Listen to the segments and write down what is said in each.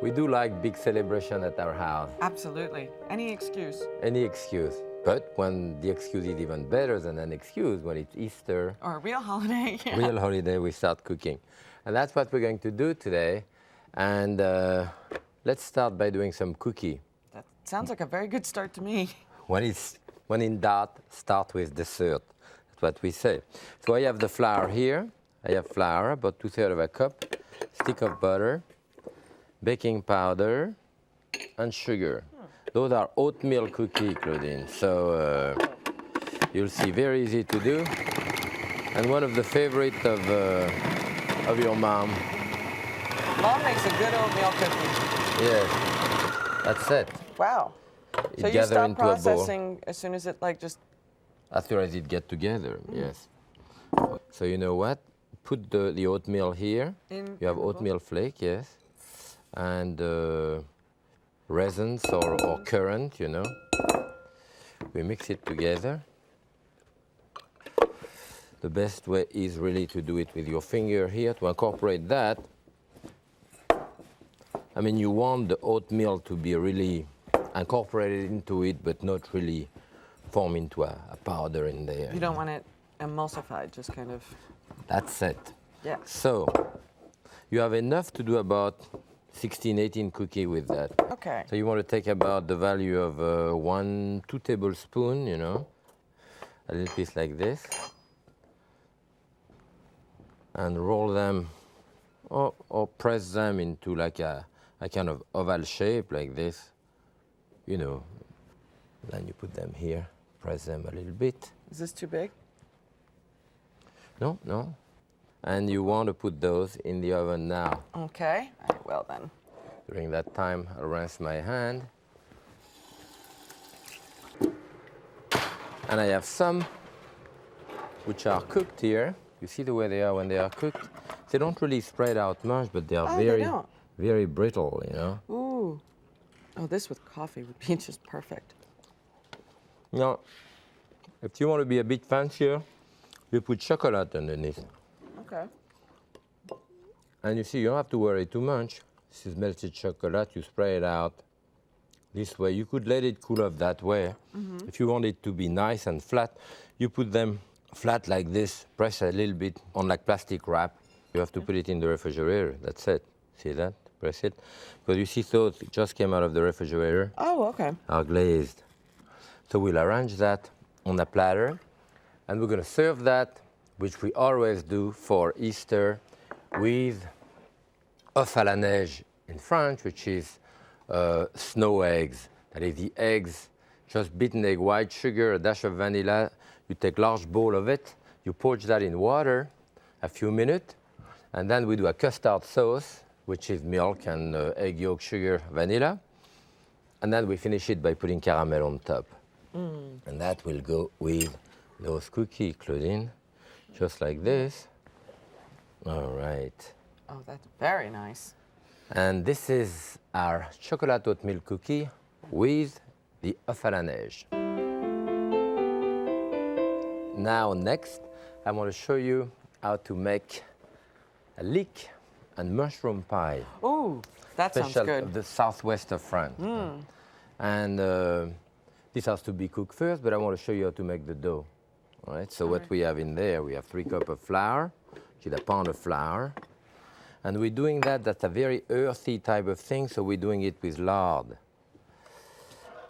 We do like big celebration at our house. Absolutely. Any excuse. Any excuse. But when the excuse is even better than an excuse, when it's Easter, Or a real holiday. Yeah. real holiday, we start cooking. And that's what we're going to do today. And let's start by doing some cookie. That sounds like a very good start to me. When in doubt, start with dessert. That's what we say. So I have the flour here. I have flour, about 2/3 of a cup, stick of butter, baking powder, and sugar. Those are oatmeal cookie, Claudine. So you'll see, very easy to do. And one of the favorite of your mom. Mom makes a good oatmeal cookie. Yes, that's it. Wow. It So you gather stop into a bowl. processing as soon as it just... After as it get together, yes. So you know what? Put the oatmeal here. You have oatmeal flake, yes. And raisins or currant, you know. We mix it together. The best way is really to do it with your finger here, to incorporate that. I mean, you want the oatmeal to be really incorporated into it, but not really form into a powder in there. You don't want it emulsified, just kind of... That's it. Yeah. So you have enough to do about 16, 18 cookie with that. Okay. So you want to take about the value of 2 tablespoons, you know, a little piece like this, and roll them or press them into like a kind of oval shape like this, you know. Then you put them here, press them a little bit. Is this too big? No, no. And you want to put those in the oven now. Okay. All right, well then. During that time, I'll rinse my hand. And I have some which are cooked here. You see the way they are when they are cooked? They don't really spread out much, but they are very brittle, you know. Ooh. Oh, this with coffee would be just perfect. Now, if you want to be a bit fancier, you put chocolate underneath. Okay. And you see, you don't have to worry too much. This is melted chocolate. You spray it out this way. You could let it cool off that way. If you want it to be nice and flat, you put them flat like this, press a little bit on like plastic wrap. You have to put it in the refrigerator. That's it. See that? Press it. Because you see, those just came out of the refrigerator. Oh, okay. Are glazed. So we'll arrange that on a platter. And we're going to serve that, which we always do for Easter, with œuf à la neige in French, which is snow eggs. That is the eggs, just beaten egg white, sugar, a dash of vanilla. You take a large bowl of it, you poach that in water a few minutes, and then we do a custard sauce, which is milk and egg yolk, sugar, vanilla. And then we finish it by putting caramel on top. And that will go with those cookies, Claudine, just like this. All right. Oh, that's very nice. And this is our chocolate oatmeal cookie with the œuf à la neige. Now, next, I want to show you how to make a leek-and-mushroom pie. Ooh, that sounds Special good. of the southwest of France. And this has to be cooked first, but I want to show you how to make the dough. All right, so what we have in there, we have 3 cups of flour, which is a pound of flour. And we're doing that's a very earthy type of thing, so we're doing it with lard.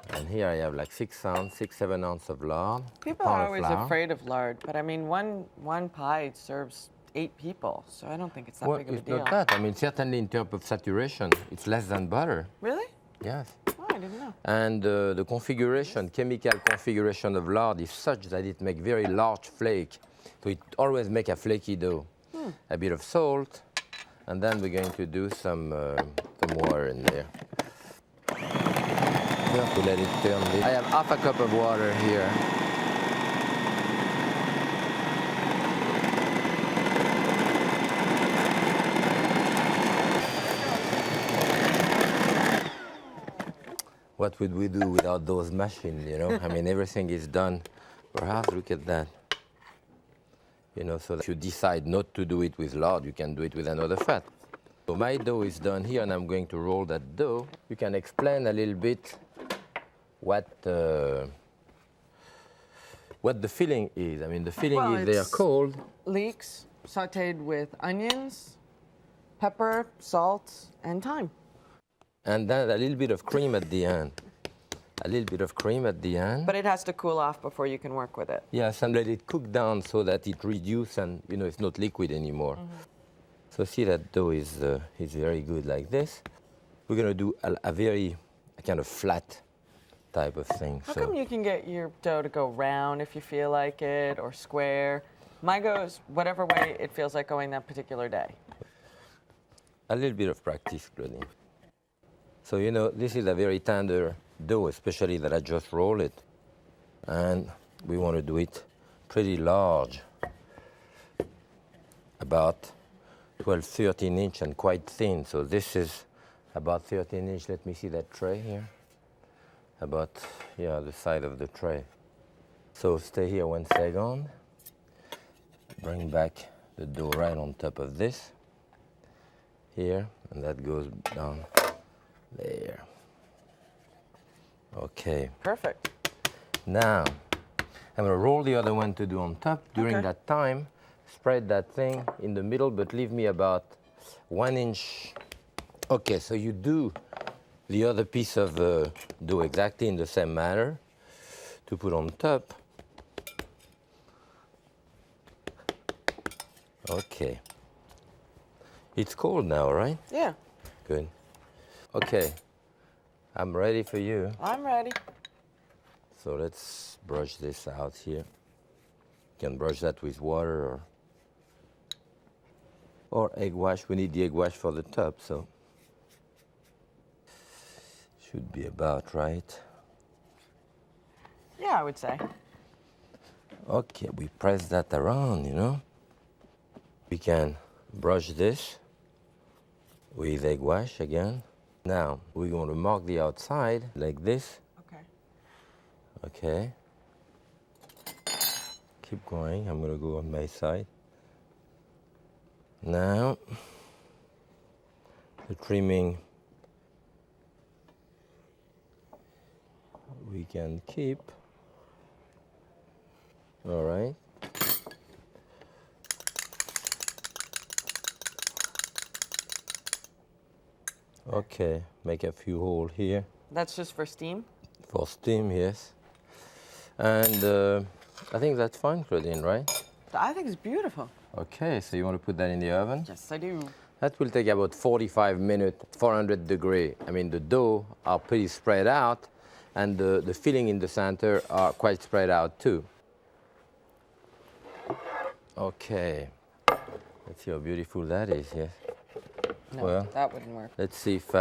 And here I have like 6, 7 ounces of lard. People are always afraid of lard, but I mean, one pie serves 8 people, so I don't think it's that big of a deal. It's not that. I mean, certainly in terms of saturation, it's less than butter. Really? Yes. Oh, I didn't know. And the configuration, chemical configuration of lard is such that it makes very large flake. So it always makes a flaky dough. A bit of salt, and then we're going to do some water in there. You have to let it turn. I have half a cup of water here. What would we do without those machines, you know? I mean, everything is done. Perhaps look at that. You know, so that if you decide not to do it with lard, you can do it with another fat. So my dough is done here, and I'm going to roll that dough. You can explain a little bit what the filling is. I mean, the filling is they are cold. Leeks sautéed with onions, pepper, salt, and thyme. And then a little bit of cream at the end. A little bit of cream at the end. But it has to cool off before you can work with it. Yes, and let it cook down so that it reduces and, you know, it's not liquid anymore. So see that dough is very good like this. We're going to do a very kind of flat type of thing. How come you can get your dough to go round if you feel like it, or square? Mine goes whatever way it feels like going that particular day. A little bit of practice, Claudine. So, you know, this is a very tender dough, especially that I just rolled it. And we want to do it pretty large, about 12, 13 inch and quite thin. So this is about 13 inch. Let me see that tray here. About, yeah, the side of the tray. So stay here 1 second. Bring back the dough right on top of this. Here, and that goes down there. Okay. Perfect. Now, I'm gonna roll the other one to do on top. During that time, spread that thing in the middle, but leave me about 1 inch. Okay, so you do the other piece of dough exactly in the same manner to put on top. Okay. It's cold now, right? Yeah. Good. Okay. I'm ready for you. I'm ready. So let's brush this out here. You can brush that with water or egg wash. We need the egg wash for the top, so should be about right. Yeah, I would say. Okay, we press that around, you know. We can brush this with egg wash again. Now, we're going to mark the outside like this. Okay. Okay. Keep going. I'm going to go on my side. Now, the trimming we can keep. All right. Okay, make a few holes here. That's just for steam? For steam, yes. And I think that's fine, Claudine, right? I think it's beautiful. Okay, so you want to put that in the oven? Yes, I do. That will take about 45 minutes, 400 degrees. I mean, the dough are pretty spread out, and the filling in the center are quite spread out too. Okay, let's see how beautiful that is, yes? No, well, that wouldn't work. Let's see if,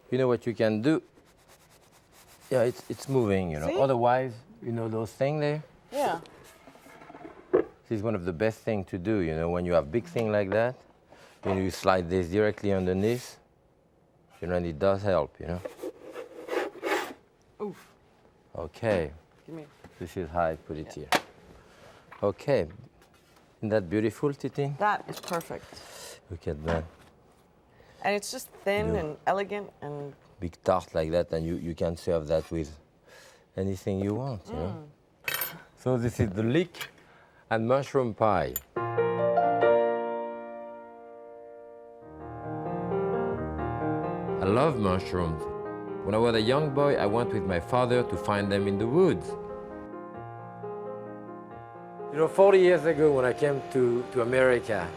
you know what you can do? Yeah, it's moving, you know. See? Otherwise, you know those things there? Yeah. This is one of the best things to do, you know, when you have big thing like that. You know, you slide this directly underneath, you know, and it does help, you know. Oof. Okay. Give me. This is how I put it here. Okay. Isn't that beautiful, Titine? That is perfect. Look at that. And it's just thin and elegant and... Big tart like that, and you can serve that with anything you want, you know. So this is the leek-and-mushroom pie. I love mushrooms. When I was a young boy, I went with my father to find them in the woods. You know, 40 years ago when I came to America,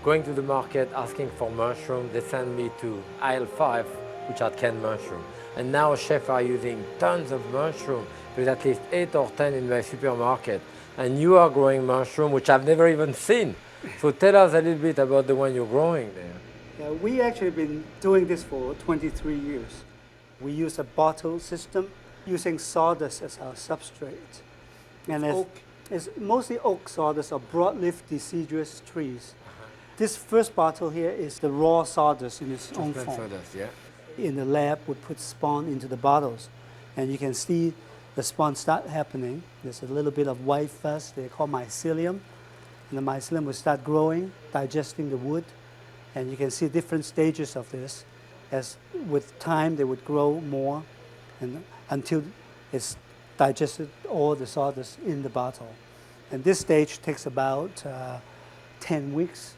going to the market asking for mushroom, they sent me to aisle 5, which had canned mushroom. And now chefs are using tons of mushroom. There's at least 8 or 10 in my supermarket. And you are growing mushroom, which I've never even seen. So tell us a little bit about the one you're growing there. Yeah, we actually been doing this for 23 years. We use a bottle system using sawdust as our substrate. And it's mostly oak sawdust or broadleaf deciduous trees. This first bottle here is the raw sawdust in its own form. Sawdust, yeah. In the lab, we put spawn into the bottles, and you can see the spawn start happening. There's a little bit of white fuzz, they call mycelium, and the mycelium will start growing, digesting the wood, And you can see different stages of this. As with time, they would grow more and until it's digested all the sawdust in the bottle. And this stage takes about 10 weeks.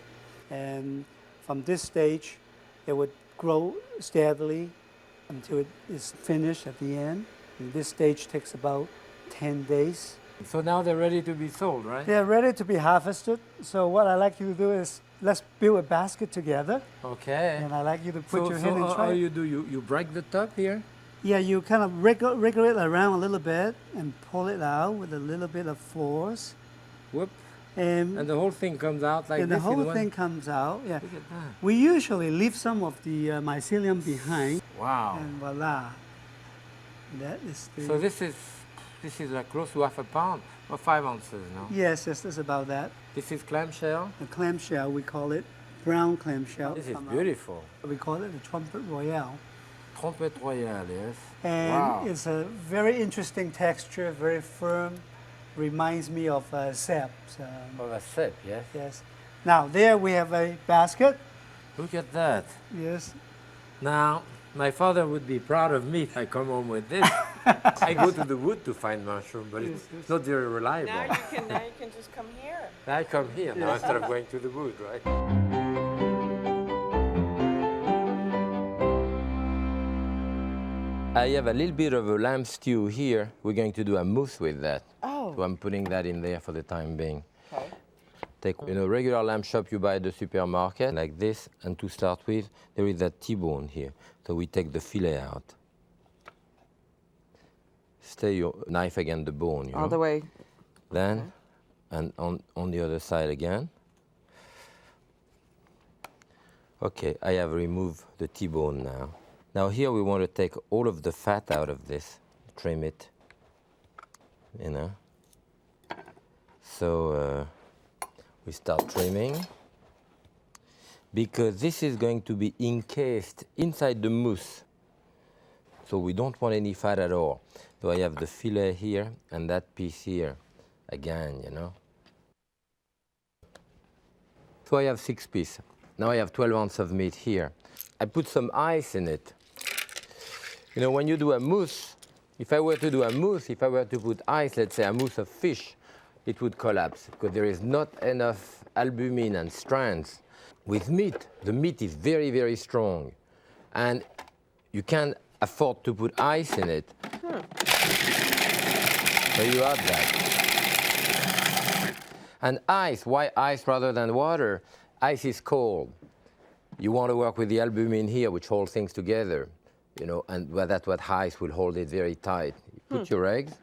And from this stage, it would grow steadily until it is finished at the end. And this stage takes about 10 days. So now they're ready to be sold, right? They're ready to be harvested. So what I like you to do is let's build a basket together. Okay. And I like you to put your hand and how try. you do? You break the top here? Yeah, you kind of wriggle it around a little bit and pull it out with a little bit of force. Whoop. And And the whole thing comes out like and this the whole in one... thing comes out. Yeah. Look at that. We usually leave some of the mycelium behind. Wow. And voila. That is the... So this is like close to half a pound or 5 ounces, no? Yes, that's about that. This is clamshell. The clamshell, we call it brown clamshell. This is beautiful. We call it the trumpet royale. Trompette royale, yes. And Wow. it's a very interesting texture, very firm. Reminds me of sap. Oh, that's sap, yes. Yes. Now there we have a basket. Look at that. Yes. Now, my father would be proud of me if I come home with this. I go to the wood to find mushroom, but it's not very reliable. Now you can just come here. I come here now instead of going to the wood, right? I have a little bit of a lamb stew here. We're going to do a mousse with that. Oh. So I'm putting that in there for the time being. Okay. Take regular lamb chop you buy at the supermarket, like this, and to start with, there is that T-bone here. So we take the fillet out. Stay your knife against the bone, you All know. the way. Then, and on the other side again. Okay, I have removed the T-bone now. Now here we want to take all of the fat out of this, trim it, you know. So we start trimming, because this is going to be encased inside the mousse. So we don't want any fat at all. So I have the fillet here and that piece here, again, you know. So I have 6 pieces. Now I have 12 ounces of meat here. I put some ice in it. You know, when you do a mousse, if I were to do a mousse, if I were to put ice, let's say a mousse of fish, it would collapse because there is not enough albumin and strands. With meat, the meat is very, very strong. And you can't afford to put ice in it. So you have that. And ice, why ice rather than water? Ice is cold. You want to work with the albumin here, which holds things together, you know, and that's what ice will hold it very tight. You put your eggs.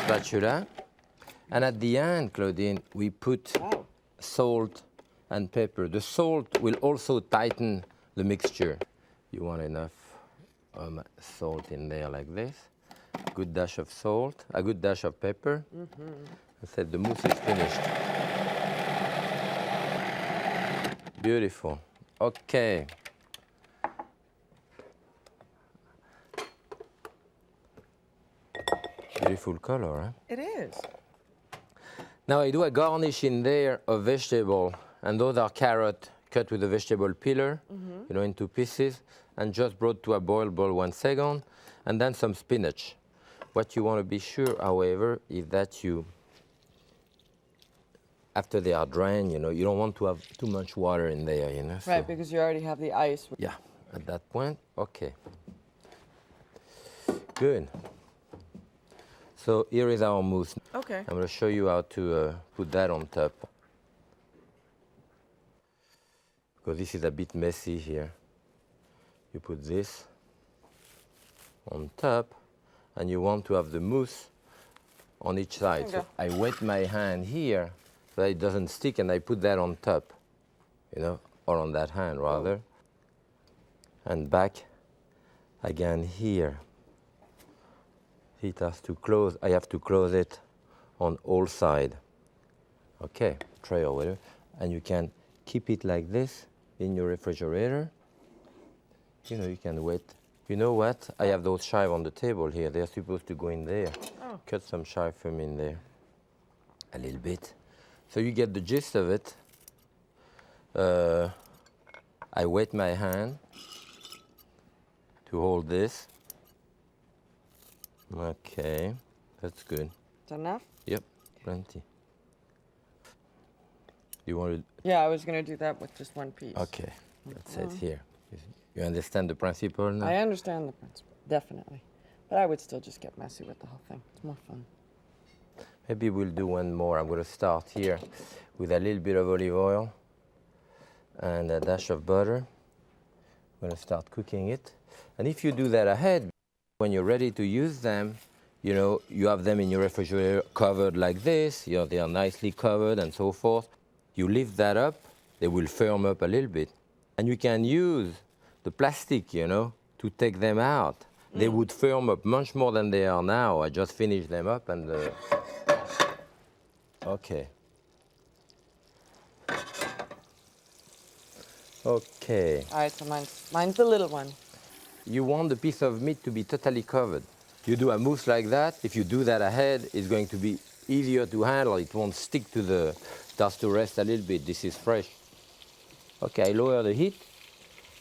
Spatula. And at the end, Claudine, we put salt and pepper. The salt will also tighten the mixture. You want enough salt in there like this. A good dash of salt, a good dash of pepper. I said the mousse is finished. Beautiful. Okay. Beautiful color, huh? It is. Now I do a garnish in there of vegetable, and those are carrot cut with a vegetable peeler, you know, into pieces, and just brought to a boil 1 second, and then some spinach. What you want to be sure, however, is that you, after they are drained, you know, you don't want to have too much water in there, you know. Right, because you already have the ice. Yeah, at that point, okay. Good. So here is our mousse. Okay. I'm going to show you how to put that on top. Because this is a bit messy here. You put this on top, and you want to have the mousse on each side. So I wet my hand here so that it doesn't stick, and I put that on top, you know, or on that hand rather. And back again here. It has to close. I have to close it on all sides. Okay, tray or whatever. And you can keep it like this in your refrigerator. You know, you can wait You know what? I have those chives on the table here. They're supposed to go in there. Oh. Cut some chive from in there. A little bit. So you get the gist of it. I wet my hand to hold this. Okay, that's good. Is that enough? Yep, plenty. You want to? Yeah, I was going to do that with just one piece. Okay, that's it here. You understand the principle now? I understand the principle, definitely. But I would still just get messy with the whole thing. It's more fun. Maybe we'll do one more. I'm going to start here with a little bit of olive oil and a dash of butter. I'm going to start cooking it. And if you do that ahead, when you're ready to use them, you know, you have them in your refrigerator covered like this. You know, they are nicely covered and so forth. You lift that up, they will firm up a little bit. And you can use the plastic, you know, to take them out. They would firm up much more than they are now. I just finished them up and... Okay. Okay. All right, so mine's the little one. You want the piece of meat to be totally covered. You do a mousse like that, if you do that ahead, it's going to be easier to handle. It won't stick to the... It has to rest a little bit. This is fresh. Okay, I lower the heat.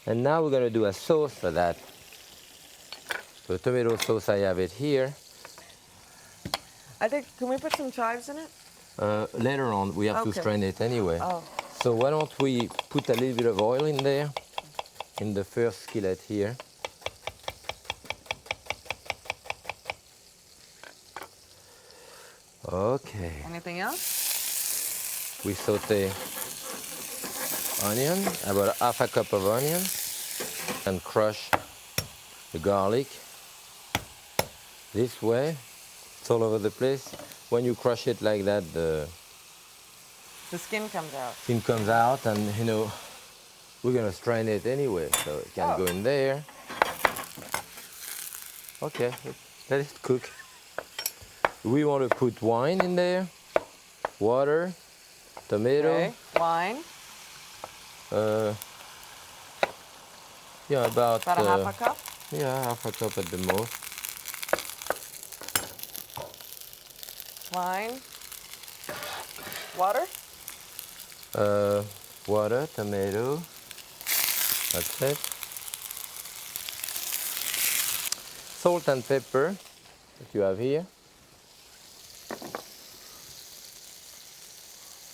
And now we're going to do a sauce for that. The tomato sauce, I have it here. I think, can we put some chives in it? Later on, we have to Okay. strain it anyway. Oh. So why don't we put a little bit of oil in there, in the first skillet here. Okay. Anything else? We saute onion, about half a cup of onion, and crush the garlic this way. It's all over the place. When you crush it like that, the skin comes out. skin comes out, and you know, we're gonna strain it anyway, so it can go in there. Okay, let it cook. We want to put wine in there, water, tomato. Okay. Wine. Yeah, about About a half a cup. yeah, half a cup at the most. Wine. Water. Water, tomato. That's it. Salt and pepper that you have here.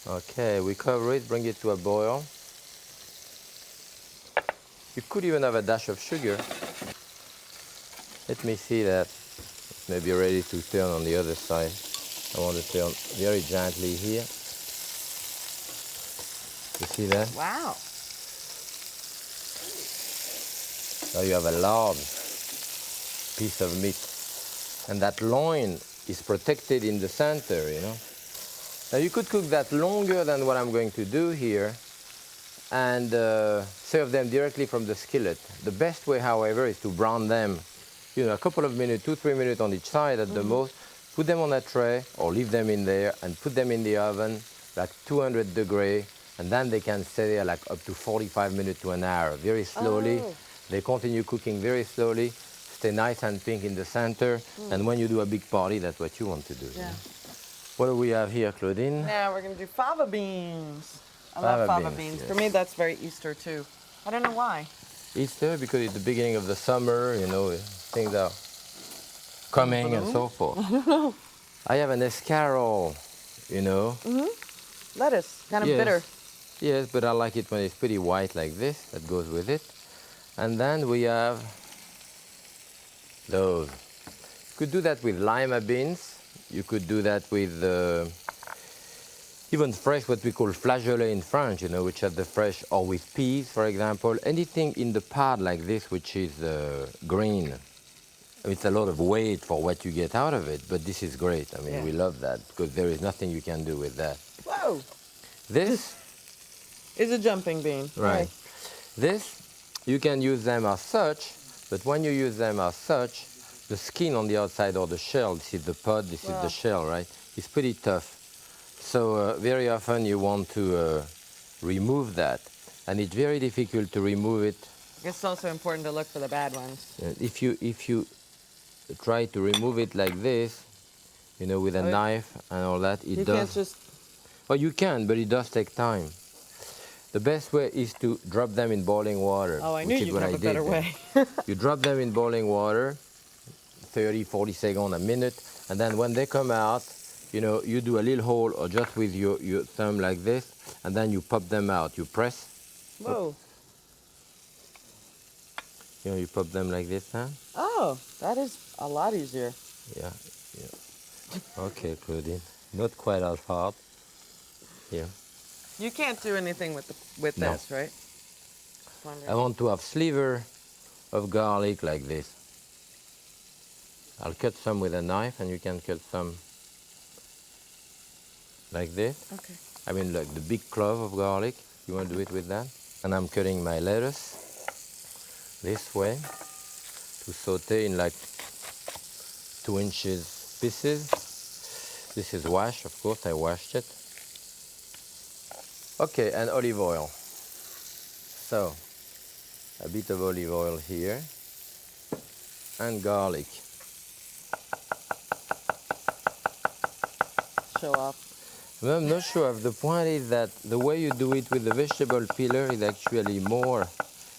Okay, we cover it, bring it to a boil. You could even have a dash of sugar. Let me see that. It may be ready to turn on the other side. I want to turn very gently here. You see that? Wow. Now you have a large piece of meat. And that loin is protected in the center, you know. Now you could cook that longer than what I'm going to do here and serve them directly from the skillet. The best way, however, is to brown them, you know, a couple of minutes, 2-3 minutes on each side at the most. Put them on a tray or leave them in there and put them in the oven, like 200 degrees, and then they can stay there like up to 45 minutes to an hour, very slowly. Oh. They continue cooking very slowly, stay nice and pink in the center, and when you do a big party, that's what you want to do. Yeah. What do we have here, Claudine? Now we're going to do fava beans. I love Fava fava beans, beans. yes. For me, that's very Easter too. I don't know why. Easter, because it's the beginning of the summer, you know, things are coming and so forth. I have an escarole, you know. Lettuce, kind of Yes. bitter. Yes, but I like it when it's pretty white like this. That goes with it. And then we have those. You could do that with lima beans. You could do that with even fresh, what we call flageolet in French, you know, which are the fresh, or with peas, for example. Anything in the pot like this, which is green. It's a lot of weight for what you get out of it, but this is great. I mean, Yeah. we love that because there is nothing you can do with that. Whoa. This, Is a jumping bean. right. This, you can use them as such, but when you use them as such, the skin on the outside or the shell, this is the pod, this is the shell, right? It's pretty tough. So very often you want to remove that. And it's very difficult to remove it It's also important to look for the bad ones. If you try to remove it like this, you know, with a knife and all that, it You does. can't just. Oh, you can, but it does take time. The best way is to drop them in boiling water. Oh, I knew which is you'd what have I a better did. way. You drop them in boiling water, 30, 40 seconds, a minute, and then when they come out, you know, you do a little hole or just with your thumb like this, and then you pop them out. You press. Whoa. You know, you pop them like this, huh? Oh, that is a lot easier. Yeah, yeah. Okay, Claudine. Not quite as hard. Yeah. You can't do anything with No. this, right? I want to have sliver of garlic like this. I'll cut some with a knife, and you can cut some like this. Okay. I mean, like the big clove of garlic. You want to do it with that? And I'm cutting my lettuce this way to saute in like 2 inches pieces. This is washed, of course, I washed it. Okay, and olive oil. So, a bit of olive oil here, and garlic. Show off. Well, I'm not sure. The point is that the way you do it with the vegetable peeler is actually more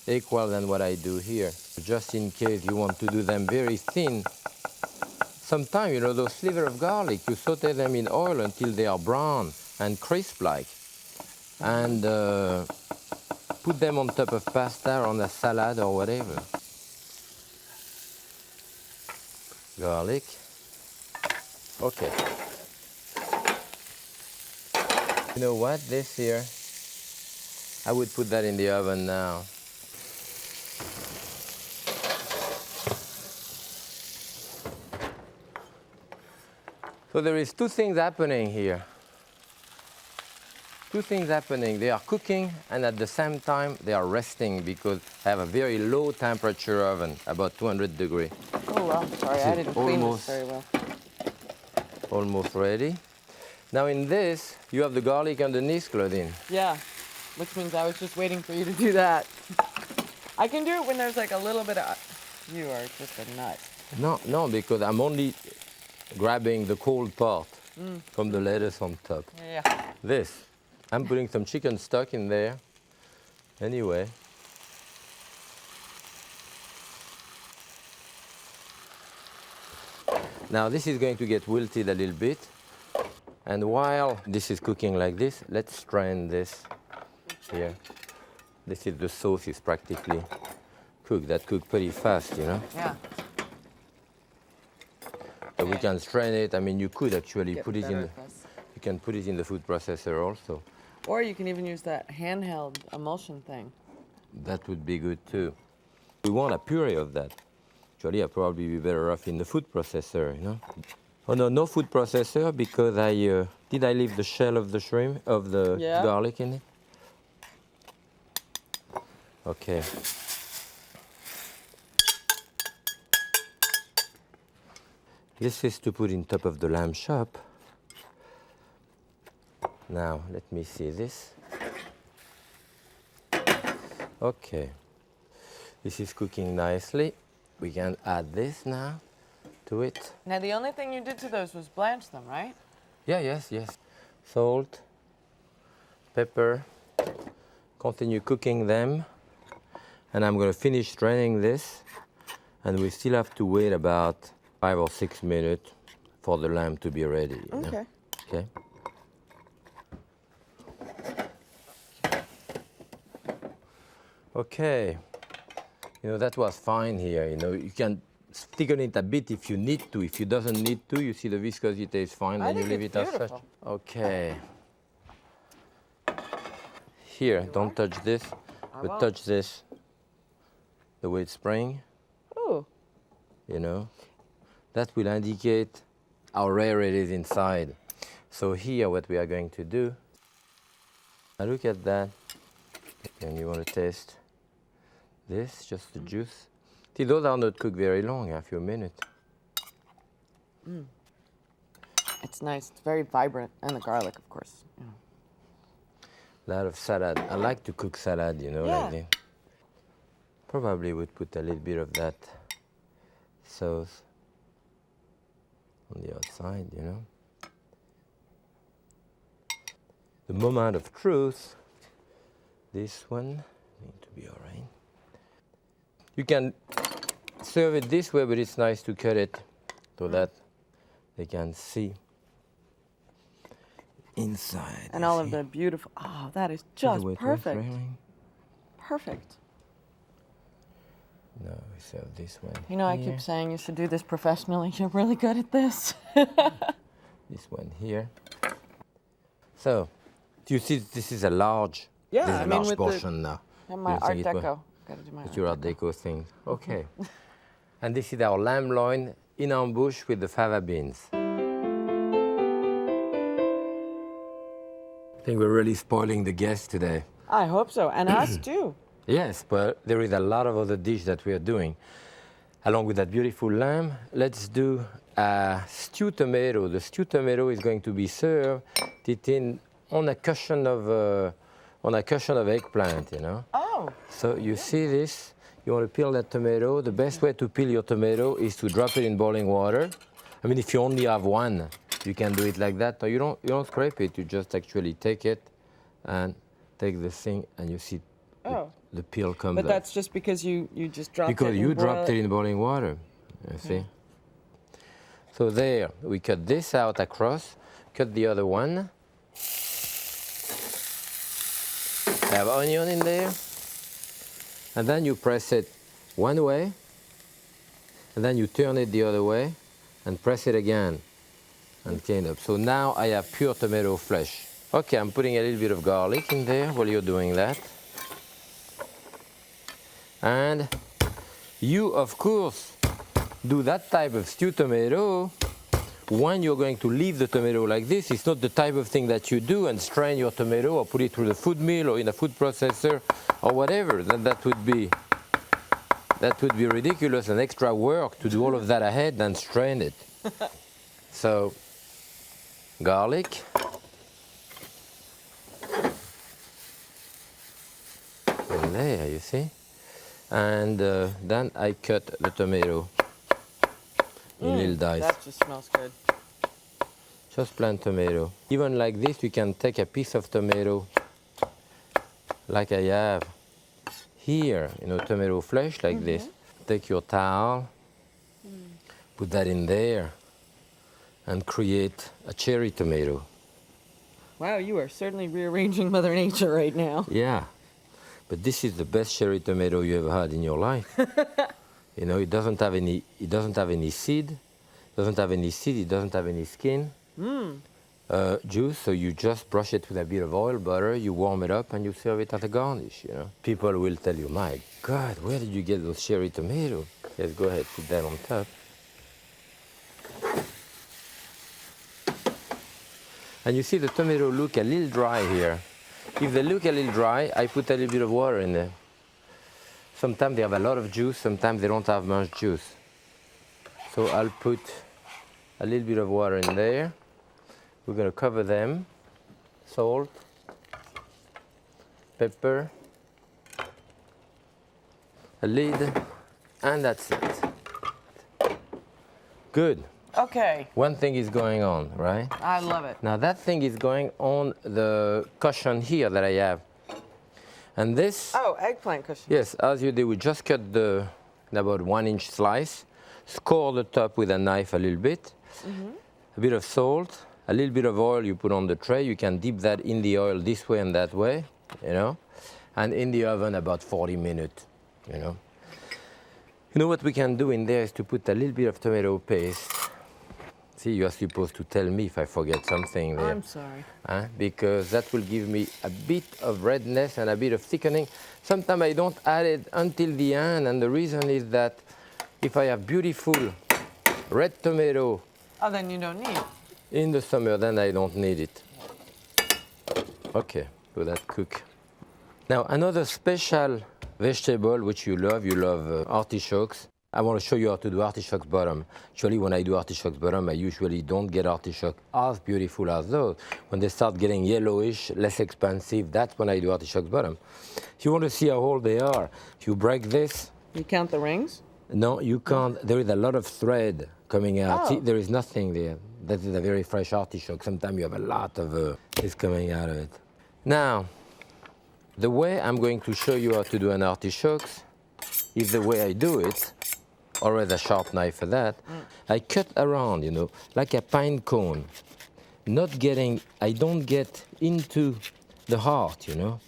equal than what I do here. Just in case you want to do them very thin, sometimes, you know, those slivers of garlic, you saute them in oil until they are brown and crisp-like, and put them on top of pasta or on a salad or whatever. Garlic. Okay. You know what? This here, I would put that in the oven now. So there is two things happening here. Two things happening. They are cooking, and at the same time they are resting because I have a very low temperature oven, about 200 degrees. Oh, well, sorry, I didn't clean this very well. Almost ready. Now in this, you have the garlic underneath, Claudine. Yeah, which means I was just waiting for you to do that. I can do it when there's like a little bit of. You are just a nut. No, because I'm only grabbing the cold part from the lettuce on top. Yeah. This. I'm putting some chicken stock in there. Anyway. Now this is going to get wilted a little bit. And while this is cooking like this, let's strain this here. This is the sauce is practically cooked. That cooked pretty fast, you know. Yeah. So we can strain it. I mean, you could actually Get put it in. better at this. You can put it in the food processor also. Or you can even use that handheld emulsion thing. That would be good too. We want a puree of that. Actually, I'd probably be better off in the food processor, you know. Oh no, no food processor because did I leave the shell of the shrimp of the garlic in it? Okay. This is to put in top of the lamb chop. Now, let me see this. Okay. This is cooking nicely. We can add this now to it. Now, the only thing you did to those was blanch them, right? Yeah, yes. Salt, pepper. Continue cooking them. And I'm going to finish straining this. And we still have to wait about 5 or 6 minutes for the lamb to be ready. You know? Okay. Okay. You know, that was fine here. You know, you can thicken it a bit if you need to. If you doesn't need to, you see the viscosity is fine, then you leave it as such. Okay. Here, don't touch this, but touch this. The way it's spraying. Oh. You know, that will indicate how rare it is inside. So here, what we are going to do. Now look at that. And you want to taste this, just the juice. See, those are not cooked very long, a few minutes. It's nice. It's very vibrant. And the garlic, of course. Yeah. A lot of salad. I like to cook salad, you know, like this. Probably would put a little bit of that sauce on the outside, you know. The moment of truth, this one need to be all right. You can serve it this way, but it's nice to cut it so that they can see inside. And all of the beautiful, oh, that is just perfect. Perfect. No, we serve this one. You know, I here. keep saying you should do this professionally. You're really good at this. This one here. So, do you see this is a large, Yeah, this is I a mean, large with portion now. And my You Art think it will- Deco. Gotta do my It's your Art Deco thing. Okay. And this is our lamb loin in ambush with the fava beans. I think we're really spoiling the guests today. I hope so, and us too. Yes, but there is a lot of other dishes that we are doing. Along with that beautiful lamb, let's do a stewed tomato. The stewed tomato is going to be served on a cushion of eggplant, you know. Oh. So you see this, you want to peel that tomato. The best way to peel your tomato is to drop it in boiling water. I mean, if you only have one, you can do it like that. No, you don't scrape it. You just actually take it and take this thing, and you see the peel comes But up. that's just because you just dropped it. Because you dropped it in. in boiling water, you see. So there, we cut this out across, cut the other one. I have onion in there. And then you press it one way, and then you turn it the other way, and press it again, and clean up. So now I have pure tomato flesh. Okay, I'm putting a little bit of garlic in there while you're doing that. And you, of course, do that type of stewed tomato when you're going to leave the tomato like this. It's not the type of thing that you do and strain your tomato or put it through the food mill or in a food processor or whatever. That would be ridiculous and extra work to do all of that ahead and strain it. So, garlic. In there, you see. And then I cut the tomato in little dice. That just smells good. Just plain tomato. Even like this, you can take a piece of tomato, like I have here, you know, tomato flesh like this. Take your towel, put that in there, and create a cherry tomato. Wow, you are certainly rearranging Mother Nature right now. Yeah, but this is the best cherry tomato you ever had in your life. You know, it doesn't have any seed, it doesn't have any skin. Juice, so you just brush it with a bit of oil, butter, you warm it up, and you serve it as a garnish, you know. People will tell you, my God, where did you get those cherry tomatoes? Yes, go ahead, put that on top. And you see the tomato look a little dry here. If they look a little dry, I put a little bit of water in there. Sometimes they have a lot of juice, sometimes they don't have much juice. So I'll put a little bit of water in there. We're going to cover them. Salt, pepper, a lid, and that's it. Good. Okay, One thing is going on, right? I love it. Now that thing is going on the cushion here that I have. And this, Oh, eggplant cushion. yes, as you do, we just cut the about 1-inch slice, score the top with a knife a little bit, a bit of salt, a little bit of oil you put on the tray. You can dip that in the oil this way and that way, you know, and in the oven about 40 minutes, you know. You know what we can do in there is to put a little bit of tomato paste. See, you are supposed to tell me if I forget something there. I'm sorry. Because that will give me a bit of redness and a bit of thickening. Sometimes I don't add it until the end, and the reason is that if I have beautiful red tomato Oh, then you don't need it. in the summer, then I don't need it. Okay, so that cook. Now, another special vegetable which you love artichokes. I want to show you how to do artichoke bottom. Actually, when I do artichoke bottom, I usually don't get artichoke as beautiful as those. When they start getting yellowish, less expensive, that's when I do artichoke bottom. If you want to see how old they are, if you break this... You count the rings? No, you can't. There is a lot of thread coming out. Oh. See, there is nothing there. That is a very fresh artichoke. Sometimes you have a lot of this coming out of it. Now, the way I'm going to show you how to do an artichoke is the way I do it. Always a sharp knife for that. I cut around, you know, like a pine cone. I don't get into the heart, you know.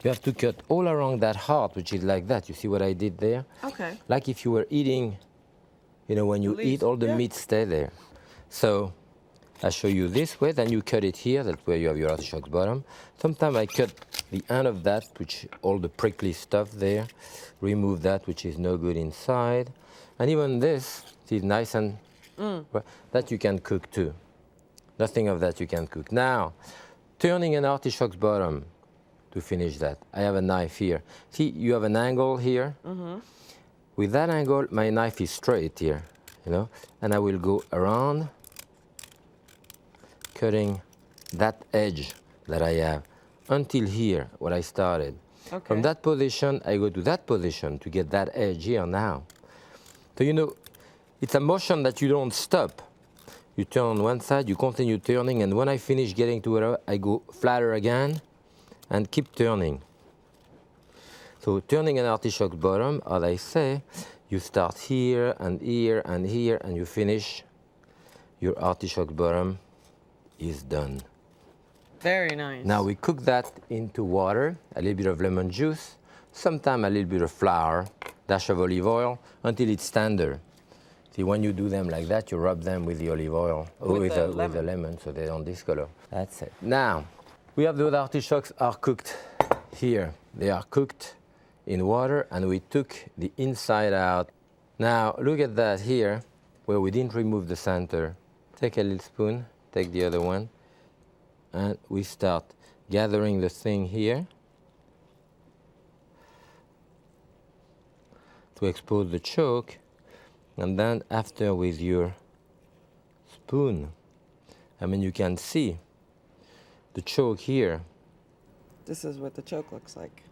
You have to cut all around that heart, which is like that. You see what I did there? Okay. Like if you were eating, you know, when you eat, all the meat stay there. So I show you this way, then you cut it here. That's where you have your artichoke bottom. Sometimes I cut the end of that, which all the prickly stuff there. Remove that, which is no good inside. And even this is nice and that you can cook too. Nothing of that you can cook. Now, turning an artichoke's bottom to finish that. I have a knife here. See, you have an angle here. With that angle, my knife is straight here, you know, and I will go around, cutting that edge that I have until here, where I started. Okay. From that position, I go to that position to get that edge here now. So, you know, it's a motion that you don't stop. You turn on one side, you continue turning, and when I finish getting to it, I go flatter again and keep turning. So turning an artichoke bottom, as I say, you start here and here and here, and you finish, your artichoke bottom is done. Very nice. Now we cook that into water, a little bit of lemon juice, sometimes a little bit of flour, dash of olive oil, until it's tender. See, when you do them like that, you rub them with the olive oil, with the lemon, so they don't discolor. That's it. Now, we have those artichokes are cooked here. They are cooked in water, and we took the inside out. Now, look at that here, where we didn't remove the center. Take a little spoon, take the other one, and we start gathering the thing here to expose the choke, and then after with your spoon, I mean, you can see the choke here. This is what the choke looks like.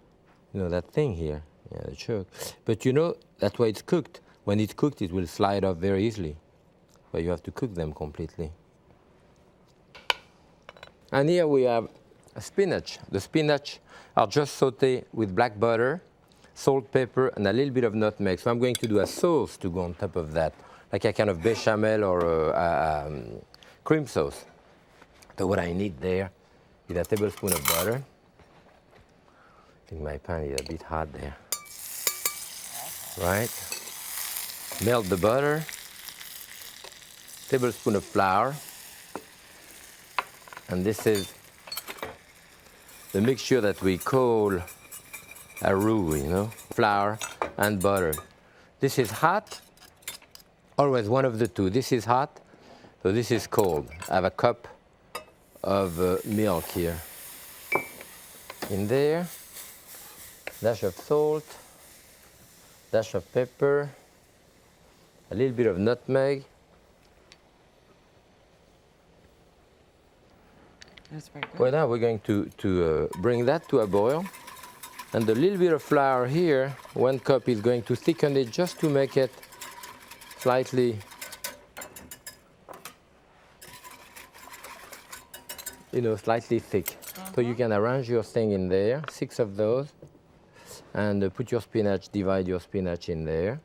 You know, that thing here, yeah, the choke. But you know, that's why it's cooked. When it's cooked, it will slide off very easily. But you have to cook them completely. And here we have spinach. The spinach are just sauteed with black butter, salt, pepper, and a little bit of nutmeg. So I'm going to do a sauce to go on top of that, like a kind of bechamel or cream sauce. So what I need there is a tablespoon of butter. I think my pan is a bit hot there. Right? Melt the butter, tablespoon of flour, and this is the mixture that we call a roux, you know, flour and butter. This is hot, always one of the two. This is hot, so this is cold. I have a cup of milk here. In there, dash of salt, dash of pepper, a little bit of nutmeg. That's very good. Well, now we're going to bring that to a boil. And the little bit of flour here, 1 cup, is going to thicken it just to make it slightly, you know, slightly thick. So you can arrange your thing in there, 6 of those, and put your spinach, divide your spinach in there.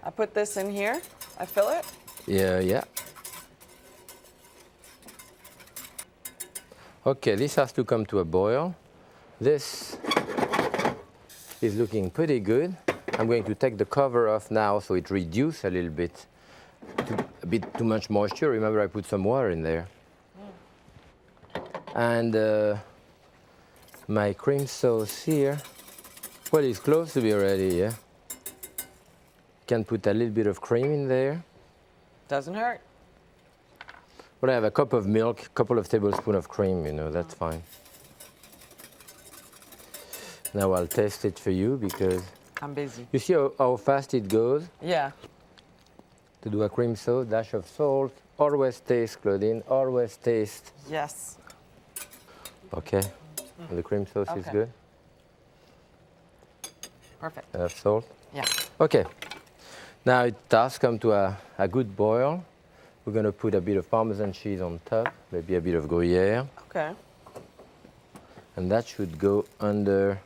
I put this in here. I fill it. Yeah. Okay, this has to come to a boil. This is looking pretty good. I'm going to take the cover off now so it reduces a little bit, a bit too much moisture. Remember, I put some water in there. And my cream sauce here, well, it's close to be ready, yeah? Can put a little bit of cream in there. Doesn't hurt. Well, I have a cup of milk, a couple of tablespoons of cream, you know, that's fine. Now I'll taste it for you because I'm busy. You see how fast it goes? Yeah. To do a cream sauce, dash of salt. Always taste, Claudine, always taste. Yes. Okay, and the cream sauce is Okay. good. Perfect. Enough salt. Yeah. Okay, now it does come to a good boil. We're going to put a bit of Parmesan cheese on top, maybe a bit of Gruyere, Okay. and that should go under.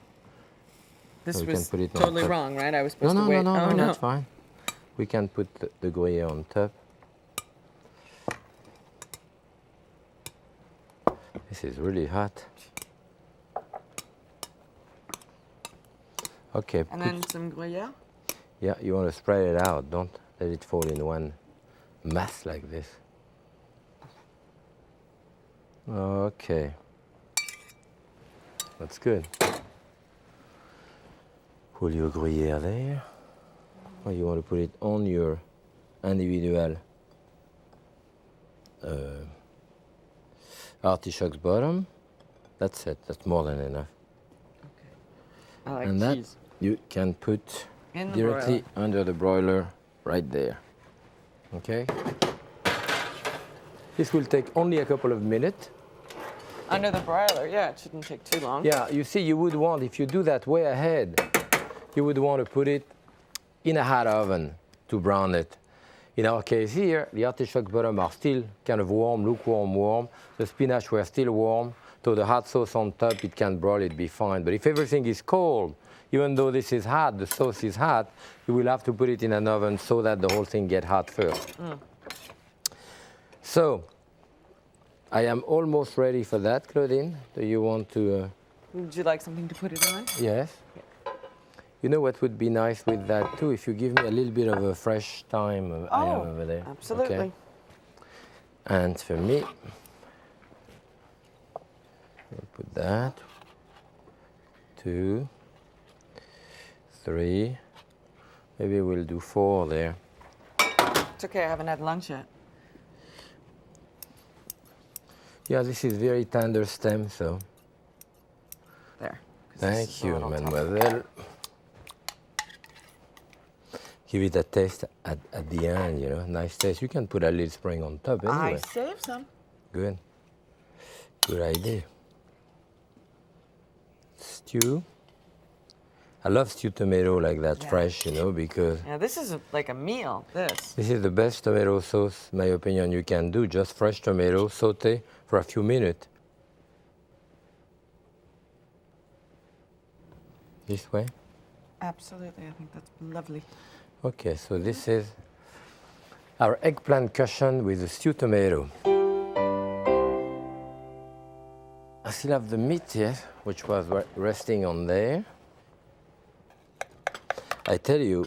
This we can was put it on totally top. wrong, right? I was No, supposed no, to wait. no, no, Oh, no, that's fine. We can put the Gruyere on top. This is really hot. Okay, And then some Gruyere. yeah, you want to spread it out. Don't let it fall in one mass like this. Okay, that's good. Put your Gruyere there. Or you want to put it on your individual artichoke's bottom. That's it. That's more than enough. I like And that cheese. you can put In the directly broiler. under the broiler right there. Okay? This will take only a couple of minutes. Under the broiler, yeah, it shouldn't take too long. Yeah, you see, you would want, if you do that way ahead, you would want to put it in a hot oven to brown it. In our case here, the artichoke bottom are still kind of warm, lukewarm warm. The spinach were still warm, so the hot sauce on top, it can broil it, be fine. But if everything is cold, even though this is hot, the sauce is hot, you will have to put it in an oven so that the whole thing get hot first. So, I am almost ready for that, Claudine. Do you want to? Would you like something to put it on? Yes. You know what would be nice with that too? If you give me a little bit of a fresh thyme I have over there. Absolutely. Okay? And for me, we'll put that. 2, 3. Maybe we'll do 4 there. It's okay, I haven't had lunch yet. Yeah, this is very tender stem, so There. 'Cause this is thank a you, little tough. mademoiselle. Give it a taste at the end, you know, nice taste. You can put a little spring on top anyway. I saved some. Good. Good idea. Stew. I love stewed tomato like that, Yeah. fresh, you know, because Yeah, this is like a meal, this. this is the best tomato sauce, in my opinion, you can do. Just fresh tomato, saute for a few minutes. This way. Absolutely, I think that's lovely. Okay, so this is our eggplant cushion with the stewed tomato. I still have the meat here, which was resting on there. I tell you,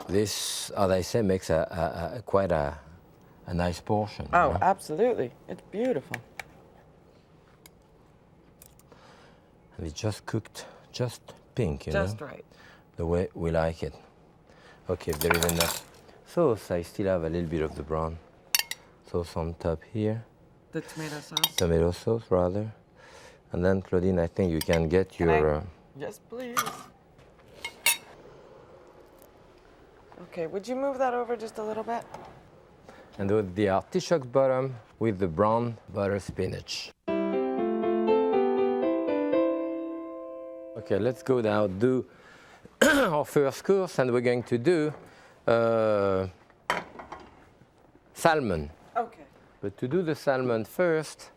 this, as I say, makes quite a nice portion. you Oh, know? absolutely. It's beautiful. And it just cooked, just pink, you Just know, right. the way we like it. Okay, if there is enough sauce, I still have a little bit of the brown sauce on top here. The tomato sauce. Tomato sauce, rather. And then, Claudine, I think you can get Can I- your... Yes, please. Okay, would you move that over just a little bit? and the artichoke bottom with the brown butter spinach. Okay, let's go now do our first course, and we're going to do salmon. Okay. But to do the salmon first,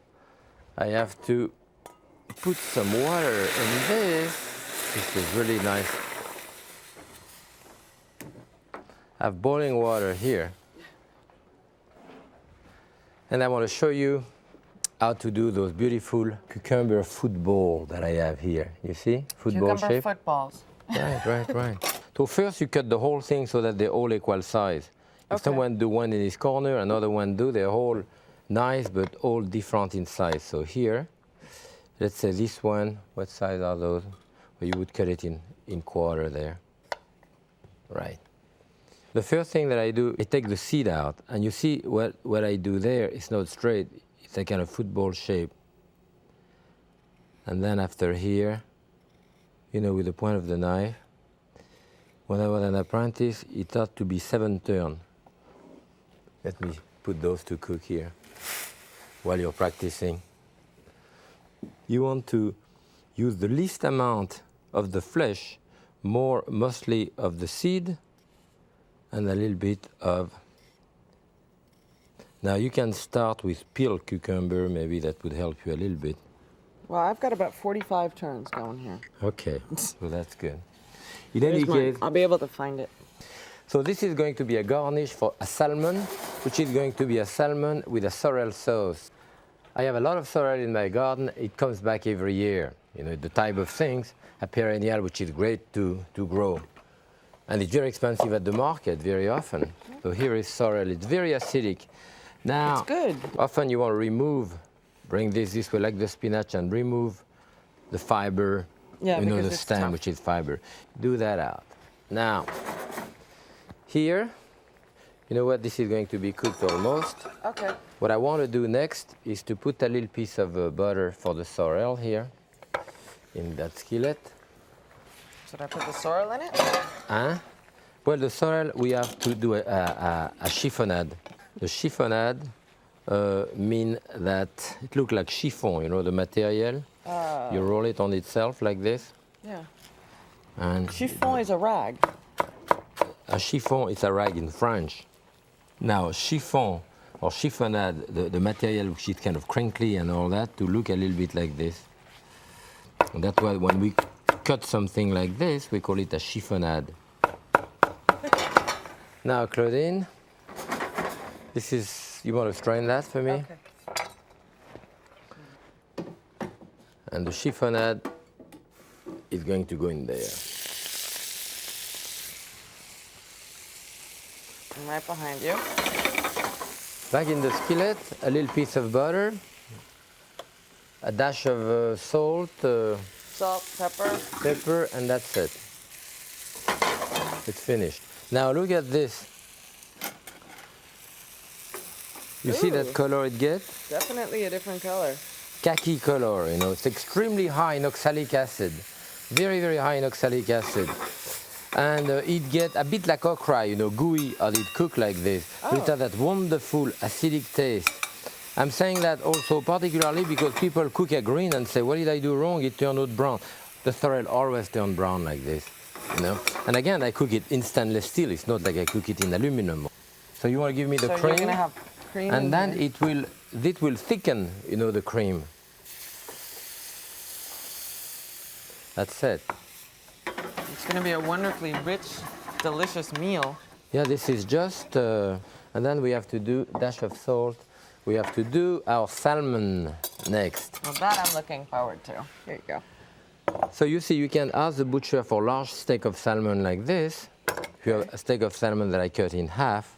I have to put some water in this. This is really nice. I have boiling water here. And I want to show you how to do those beautiful cucumber football that I have here. You see? Football Cucumber shape. footballs. Right. So first you cut the whole thing so that they're all equal size. If Okay. someone do one in his corner, another one do, they're all nice but all different in size. So here, let's say this one, what size are those? Well, you would cut it in quarter there. Right. The first thing that I do, I take the seed out, and you see what I do there, it's not straight, it's a kind of football shape. And then after here, you know, with the point of the knife, When I was an apprentice, it ought to be 7 turns. Let me put those to cook here while you're practicing. You want to use the least amount of the flesh, mostly of the seed, and a little bit of... Now you can start with peeled cucumber, maybe that would help you a little bit. Well, I've got about 45 turns going here. Okay, so that's good. In any case, I'll be able to find it. so this is going to be a garnish for a salmon, which is going to be a salmon with a sorrel sauce. I have a lot of sorrel in my garden. It comes back every year. You know, the type of things, a perennial, which is great to grow. And it's very expensive at the market very often. So here is sorrel. It's very acidic. Now, It's good. often you want to remove, bring this way like the spinach and remove the fiber, Yeah, you know, because the it's stem, tough. which is fiber. Do that out. Now, here, you know what, this is going to be cooked almost. Okay. What I want to do next is to put a little piece of butter for the sorrel here in that skillet. Should I put the sorrel in it? Huh? Well, the sorrel, we have to do a chiffonade. The chiffonade mean that it looks like chiffon, you know, the material. You roll it on itself like this. Yeah. And Chiffon is a rag. a chiffon is a rag in French. Now, chiffon or chiffonade, the material which is kind of crinkly and all that, to look a little bit like this. And that's why when we cut something like this, we call it a chiffonade. Now, Claudine, this is, you want to strain that for me? Okay. And the chiffonade is going to go in there. I'm right behind you. Back in the skillet, a little piece of butter, a dash of salt, Salt, pepper. pepper, and that's it. It's finished. Now look at this. You see that Ooh. color it gets? Definitely a different color. Khaki color, you know, it's extremely high in oxalic acid. Very, very high in oxalic acid. And it gets a bit like okra, you know, gooey, as it cooked like this. But it has that wonderful acidic taste. I'm saying that also particularly because people cook a green and say, what did I do wrong? It turned out brown. The sorrel always turn brown like this, you know. And again, I cook it in stainless steel. It's not like I cook it in aluminum. So you want to give me the So cream? you're gonna have cream in And then here. it will thicken, you know, the cream. That's it. It's gonna be a wonderfully rich, delicious meal. Yeah, this is just, and then we have to do a dash of salt. We have to do our salmon next. Well, that I'm looking forward to. Here you go. So you see, you can ask the butcher for a large steak of salmon like this. If you have a steak of salmon that I cut in half,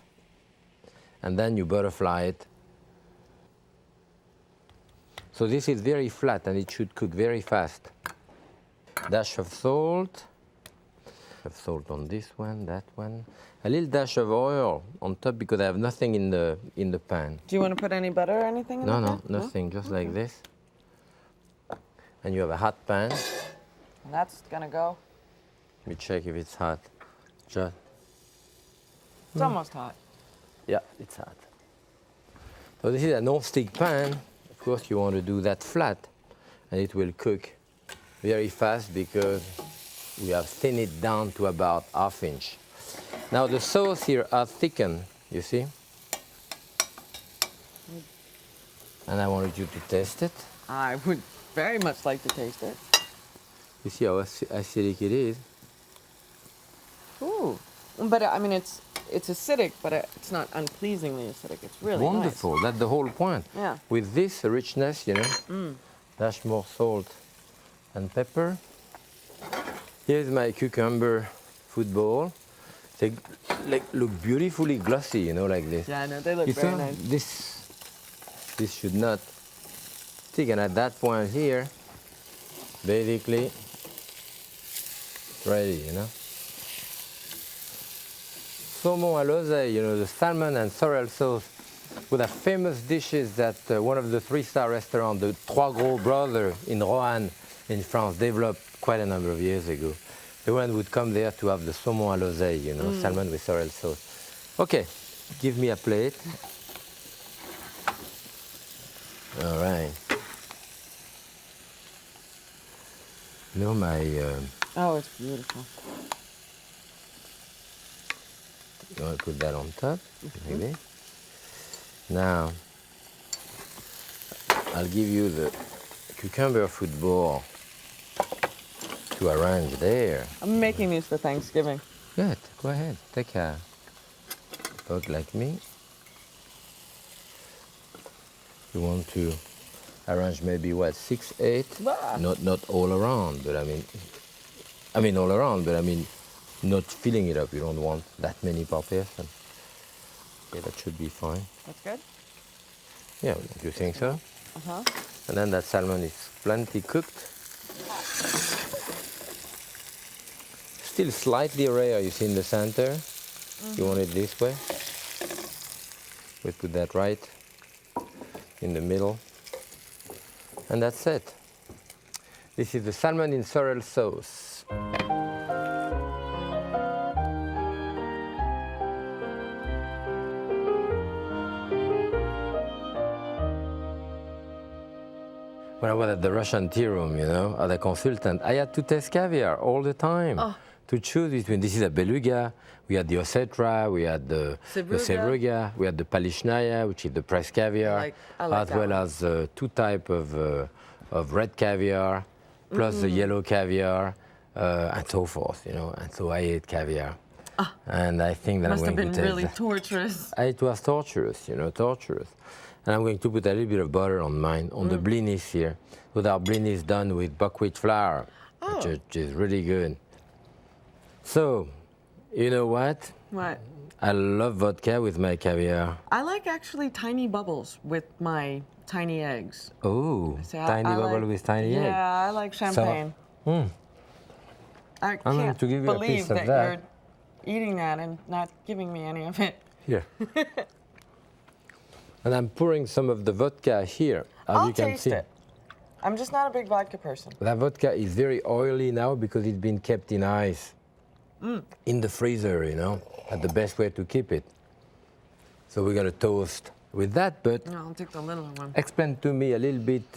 and then you butterfly it. So this is very flat and it should cook very fast. Dash of salt. Of salt on this one, that one. A little dash of oil on top because I have nothing in the pan. Do you want to put any butter or anything in No, the no, pan? nothing, just like this. And you have a hot pan. And that's gonna go. Let me check if it's hot. Just, It's almost hot. yeah, it's hot. So this is a non-stick pan. Of course, you want to do that flat, and it will cook very fast because we have thinned it down to about ½ inch. Now the sauce here are thickened, you see? And I wanted you to taste it. I would very much like to taste it. You see how acidic it is? Ooh. But I mean, it's acidic, but it's not unpleasingly acidic. It's really Wonderful, that's the whole point. Yeah. With this richness, you know, dash more salt and pepper. Here's my cucumber food bowl. They look beautifully glossy, you know, like this. Yeah, I know, they look You very saw? nice. This should not stick, and at that point here, basically, ready, you know. Saumon à l'oseille, you know, the salmon and sorrel sauce, with the famous dishes that one of the 3-star restaurants, the Trois Gros Brothers in Roanne, in France, developed quite a number of years ago. Everyone would come there to have the saumon à l'oseille, you know, salmon with sorrel sauce. Okay, give me a plate. All right. You know my... Oh, it's beautiful. You want to put that on top, maybe? Now, I'll give you the cucumber football to arrange there. I'm making these for Thanksgiving. Good, go ahead. Take a pot like me. You want to arrange maybe what, 6, 8? Ah. Not all around, but I mean all around, but I mean not filling it up. You don't want that many per person. Okay, that should be fine. That's good? Yeah, do you think so? Uh-huh. And then that salmon is plenty cooked. Still slightly rare, you see in the center. You want it this way. We put that right in the middle. And that's it. This is the salmon in sorrel sauce. When I was at the Russian tea room, you know, as a consultant, I had to taste caviar all the time to choose between. This is a beluga, we had the ossetra, we had the sevruga, we had the palishnaya, which is the pressed caviar, I like as that well one. as two types of red caviar, plus the yellow caviar, and so forth, you know. And so I ate caviar. And I think that I'm Must have going been to taste really that. torturous. It was torturous, you know, torturous. And I'm going to put a little bit of butter on mine, on the blinis here. With our blinis done with buckwheat flour, which is really good. So, you know what? What? I love vodka with my caviar. I like actually tiny bubbles with my tiny eggs. Oh, See, tiny bubble like, with tiny egg. Yeah, I like champagne. I'm I going can't to give you a believe piece of that that. you're eating that and not giving me any of it. Here. And I'm pouring some of the vodka here, as I'll you can taste see. it. I'm just not a big vodka person. The vodka is very oily now because it's been kept in ice, in the freezer, you know, and the best way to keep it. So we're going to toast with that, but No, I'll take the little one. explain to me a little bit.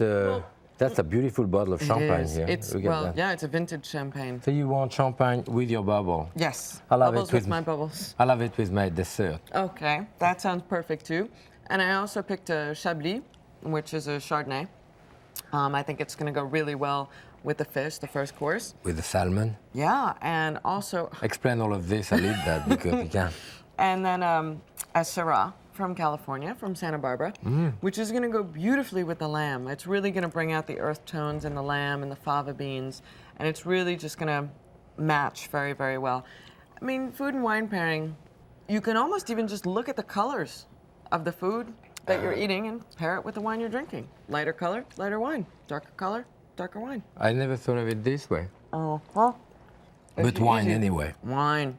That's a beautiful bottle of champagne It is. here. It's, Look at well, that. yeah, it's a vintage champagne. So you want champagne with your bubble? Yes, I'll have bubbles it with with my bubbles. I'll have it with my dessert. Okay, that sounds perfect too. And I also picked a Chablis, which is a Chardonnay. I think it's going to go really well with the fish, the first course. With the salmon? Yeah, and also, Explain all of this, I'll eat that because you can. and then a Syrah from California, from Santa Barbara, which is going to go beautifully with the lamb. It's really going to bring out the earth tones in the lamb and the fava beans, and it's really just going to match very, very well. I mean, food and wine pairing, you can almost even just look at the colors of the food that you're eating and pair it with the wine you're drinking. Lighter color, lighter wine. Darker color, darker wine. I never thought of it this way. Oh, well. But wine anyway. Wine.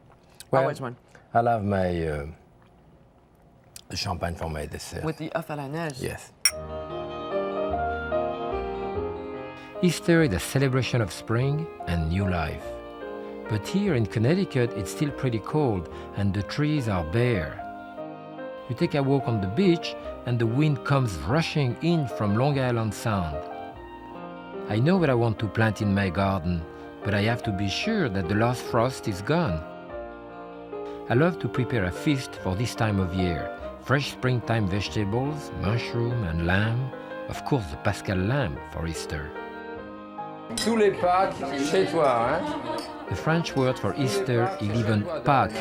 Well, Always wine. I'll have my the champagne for my dessert. With the œuf à la neige. Yes. Easter is a celebration of spring and new life. But here in Connecticut, it's still pretty cold and the trees are bare. You take a walk on the beach and the wind comes rushing in from Long Island Sound. I know what I want to plant in my garden, but I have to be sure that the last frost is gone. I love to prepare a feast for this time of year. Fresh springtime vegetables, mushroom and lamb, of course the Pascal lamb for Easter. Tous les Pâques chez toi, hein? The French word for Easter is even Pâques,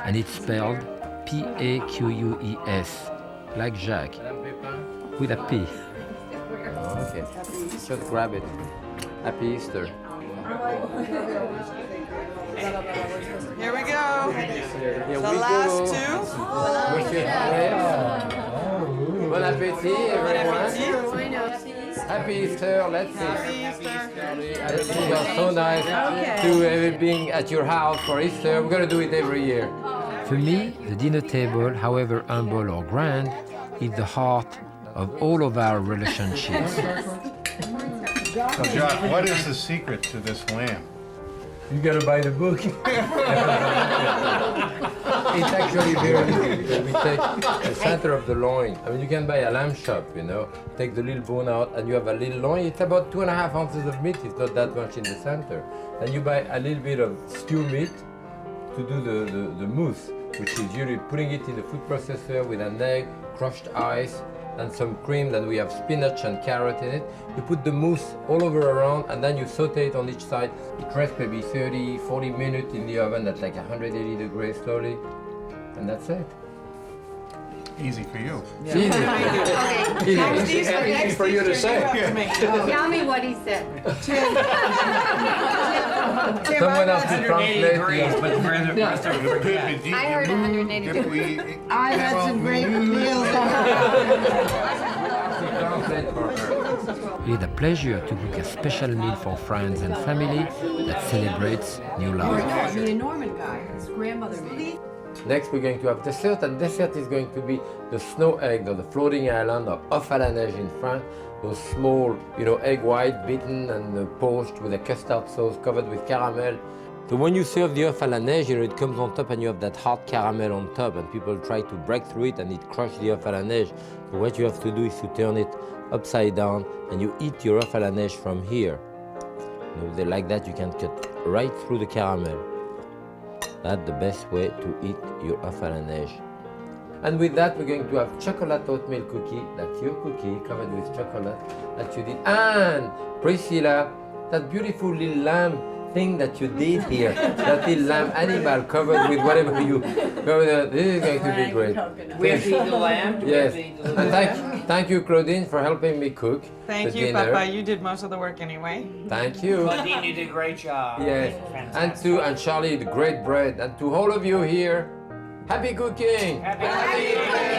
and it's spelled P-A-Q-U-E-S, like Jacques, with a P. Okay. Just grab it. Happy Easter. Here we go. Here The we last go. two. Monsieur Bon appétit, everyone. Happy Easter. Let's see. Everything was so nice to have being at your house for Easter. We're going to do it every year. For me, the dinner table, however humble or grand, is the heart of all of our relationships. So, Jacques, what is the secret to this lamb? You gotta buy the book. It's actually very easy because we take the center of the loin. I mean, you can buy a lamb chop, you know, take the little bone out and you have a little loin. It's about 2.5 ounces of meat. It's not that much in the center. And you buy a little bit of stew meat to do the mousse, which is usually putting it in the food processor with an egg, crushed ice, and some cream. Then we have spinach and carrot in it. You put the mousse all over around and then you saute it on each side. It rests maybe 30, 40 minutes in the oven at like 180 degrees slowly. And that's it. Easy for you. Easy. Easy for you to say. Tell me what he said. Someone else to translate. but the rest of it forget. I heard 180 degrees. I had some great meals. We had a pleasure to cook a special meal for friends and family that celebrates new life. The Norman guy, his grandmother made. Next, we're going to have dessert, and dessert is going to be the snow egg, or the floating island, or œuf à la neige in France. Those small, egg white beaten and poached with a custard sauce covered with caramel. So when you serve the œuf à la neige, it comes on top and you have that hard caramel on top, and people try to break through it and it crushes the œuf à la neige. So what you have to do is to turn it upside down and you eat your œuf à la neige from here. Like that, you can cut right through the caramel. That's the best way to eat your œuf à la neige. And with that, we're going to have chocolate oatmeal cookie. That's your cookie covered with chocolate that you did. And Priscilla, that beautiful little lamb thing that you did here, that little lamb animal covered with whatever you covered. This is going to be great. We have to eat the lamb? Yes. And thank you, Claudine, for helping me cook. Thank the you, dinner. Papa. You did most of the work anyway. Thank you. Claudine, you did a great job. Yes. Fantastic. And Charlie, the great bread. And to all of you here, happy cooking! Happy cooking!